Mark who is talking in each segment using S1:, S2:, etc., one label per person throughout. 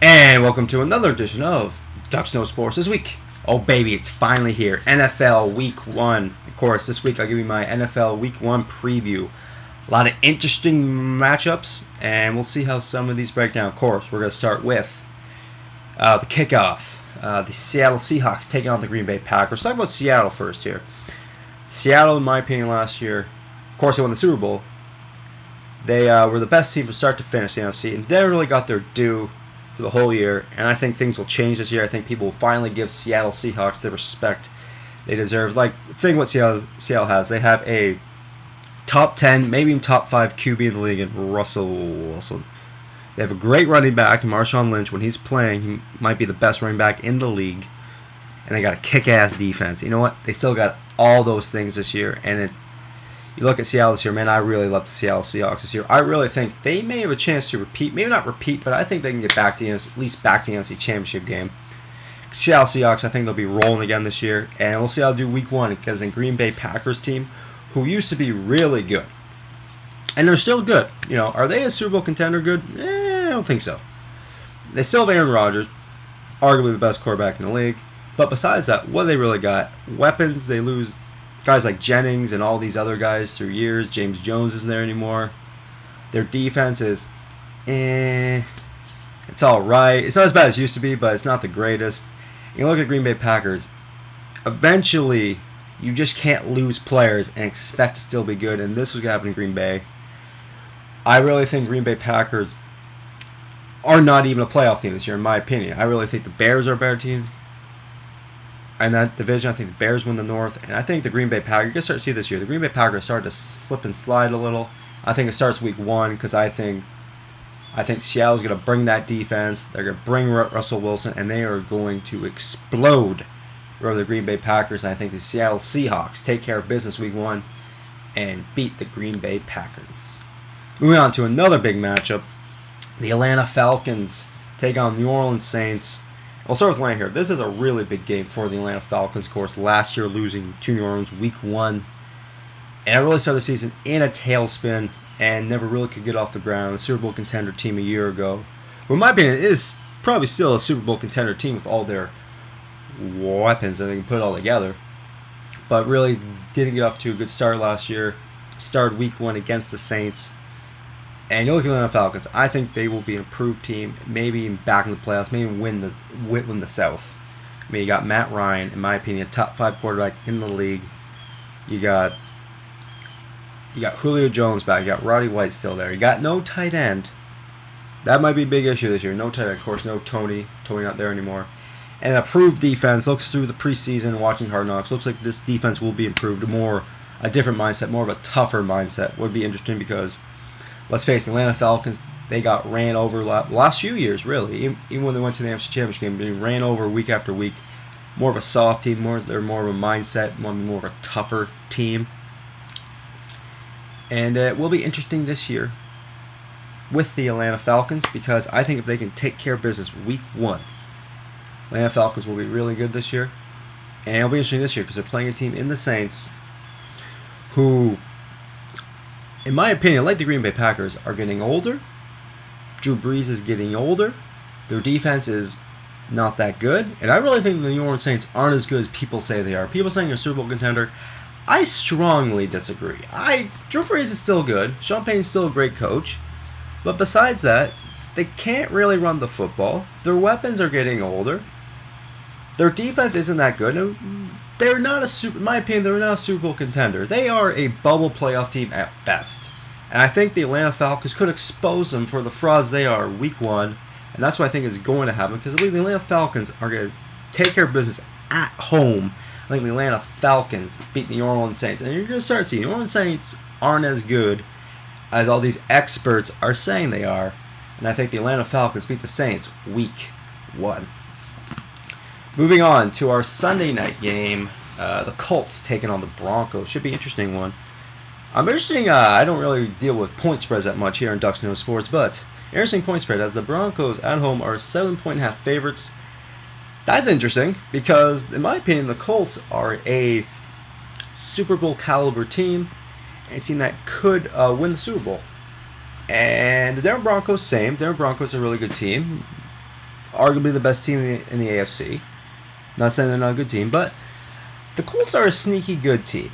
S1: And welcome to another edition of Ducks No Sports this week. Oh baby, it's finally here. NFL Week 1. Of course, this week I'll give you my NFL Week 1 preview. A lot of interesting matchups, and we'll see how some of these break down. Of course, we're going to start with the kickoff. The Seattle Seahawks taking on the Green Bay Packers. Let's talk about Seattle first here. Seattle, in my opinion, last year, of course, they won the Super Bowl. They were the best team from start to finish in the NFC, and never really got their due for the whole year. And I think things will change this year. I think people will finally give Seattle Seahawks the respect they deserve. Like, the thing what Seattle has, they have a top 10, maybe even top 5 QB in the league in Russell Wilson. They have a great running back, Marshawn Lynch. When he's playing, he might be the best running back in the league. And they got a kick-ass defense. You know what? They still got all those things this year. And you look at Seattle this year, man, I really love the Seattle Seahawks this year. I really think they may have a chance to repeat. Maybe not repeat, but I think they can get back to at least back to the NFC Championship game. Seattle Seahawks, I think they'll be rolling again this year. And we'll see how they do Week 1 because the Green Bay Packers team, who used to be really good. And they're still good. You know, are they a Super Bowl contender good? I don't think so. They still have Aaron Rodgers, arguably the best quarterback in the league. But besides that, what do they really got? Weapons. They lose guys like Jennings and all these other guys through years. James Jones isn't there anymore. Their defense is, it's all right. It's not as bad as it used to be, but it's not the greatest. You look at Green Bay Packers. Eventually, you just can't lose players and expect to still be good. And this was going to happen in Green Bay. I really think Green Bay Packers are not even a playoff team this year, in my opinion. I really think the Bears are a better team. In that division, I think the Bears win the North. And I think the Green Bay Packers, you're going to start to see this year, the Green Bay Packers started to slip and slide a little. I think it starts Week 1 because I think Seattle's going to bring that defense. They're going to bring Russell Wilson, and they are going to explode over the Green Bay Packers. And I think the Seattle Seahawks take care of business Week 1 and beat the Green Bay Packers. Moving on to another big matchup. The Atlanta Falcons take on New Orleans Saints. I'll start with Atlanta here. This is a really big game for the Atlanta Falcons. Of course, last year losing to New Orleans Week 1. And I really started the season in a tailspin and never really could get off the ground. A Super Bowl contender team a year ago. Who, in my opinion, is probably still a Super Bowl contender team with all their weapons that they can put all together. But really didn't get off to a good start last year. Started Week 1 against the Saints. And you look at the Atlanta Falcons, I think they will be an improved team, maybe even back in the playoffs, maybe win the South. I mean, you got Matt Ryan, in my opinion, a top 5 quarterback in the league. You got Julio Jones back. You got Roddy White still there. You got no tight end. That might be a big issue this year. No tight end, of course. No Tony. Tony not there anymore. And an improved defense. Looks through the preseason, watching Hard Knocks. Looks like this defense will be improved. A different mindset, more of a tougher mindset. Would be interesting because, let's face it, Atlanta Falcons, they got ran over the last few years, really. Even when they went to the NFC Championship game, they ran over week after week. More of a soft team. They're more of a mindset, more of a tougher team. And it will be interesting this year with the Atlanta Falcons because I think if they can take care of business Week 1, Atlanta Falcons will be really good this year. And it'll be interesting this year because they're playing a team in the Saints who, in my opinion, like the Green Bay Packers, are getting older. Drew Brees is getting older. Their defense is not that good. And I really think the New Orleans Saints aren't as good as people say they are. People saying they're a Super Bowl contender, I strongly disagree. Drew Brees is still good. Sean Payton's still a great coach. But besides that, they can't really run the football. Their weapons are getting older. Their defense isn't that good. They're not in my opinion, they're not a Super Bowl contender. They are a bubble playoff team at best. And I think the Atlanta Falcons could expose them for the frauds they are Week 1. And that's what I think is going to happen. Because I believe the Atlanta Falcons are going to take care of business at home. I think the Atlanta Falcons beat the New Orleans Saints. And you're going to start seeing New Orleans Saints aren't as good as all these experts are saying they are. And I think the Atlanta Falcons beat the Saints Week 1. Moving on to our Sunday night game, the Colts taking on the Broncos. Should be an interesting one. I'm interesting. I don't really deal with point spreads that much here in Ducks No Sports, but interesting point spread as the Broncos at home are 7.5 favorites. That's interesting because, in my opinion, the Colts are a Super Bowl caliber team, and a team that could win the Super Bowl. And the Denver Broncos, same. Denver Broncos are a really good team. arguably the best team in the AFC. Not saying they're not a good team, but the Colts are a sneaky good team.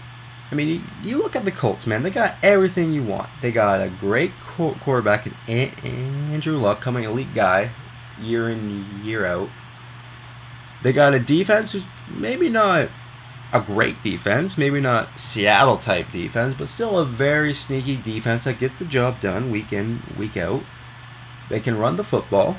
S1: I mean, you look at the Colts, man. They got everything you want. They got a great quarterback in Andrew Luck, coming elite guy, year in, year out. They got a defense who's maybe not a great defense, maybe not Seattle type defense, but still a very sneaky defense that gets the job done week in, week out. They can run the football.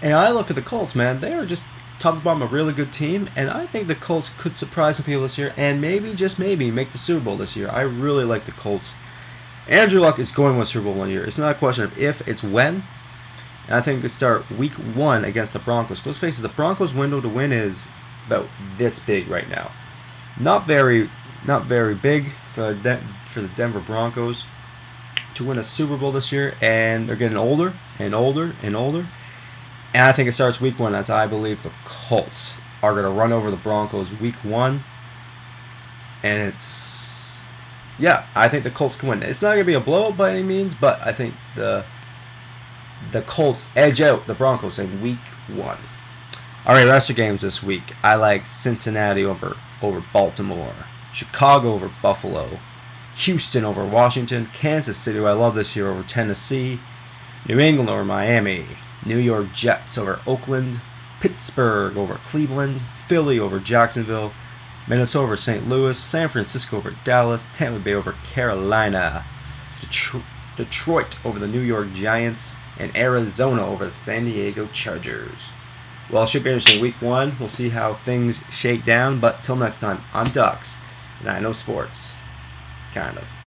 S1: And I look at the Colts, man, they are just top to bottom a really good team, and I think the Colts could surprise some people this year and maybe, just maybe, make the Super Bowl this year. I really like the Colts. Andrew Luck is going to win Super Bowl one year. It's not a question of if, it's when. And I think they start week 1 against the Broncos. Let's face it, the Broncos' window to win is about this big right now. Not very big for the Denver Broncos to win a Super Bowl this year, and they're getting older and older and older. And I think it starts week 1, as I believe the Colts are going to run over the Broncos week 1. And I think the Colts can win. It's not going to be a blowout by any means, but I think the Colts edge out the Broncos in week 1. All right, rest of games this week. I like Cincinnati over Baltimore, Chicago over Buffalo, Houston over Washington, Kansas City, who I love this year, over Tennessee, New England over Miami, New York Jets over Oakland, Pittsburgh over Cleveland, Philly over Jacksonville, Minnesota over St. Louis, San Francisco over Dallas, Tampa Bay over Carolina, Detroit over the New York Giants, and Arizona over the San Diego Chargers. Well, it should be interesting. Week 1, we'll see how things shake down. But till next time, I'm Dux, and I know sports. Kind of.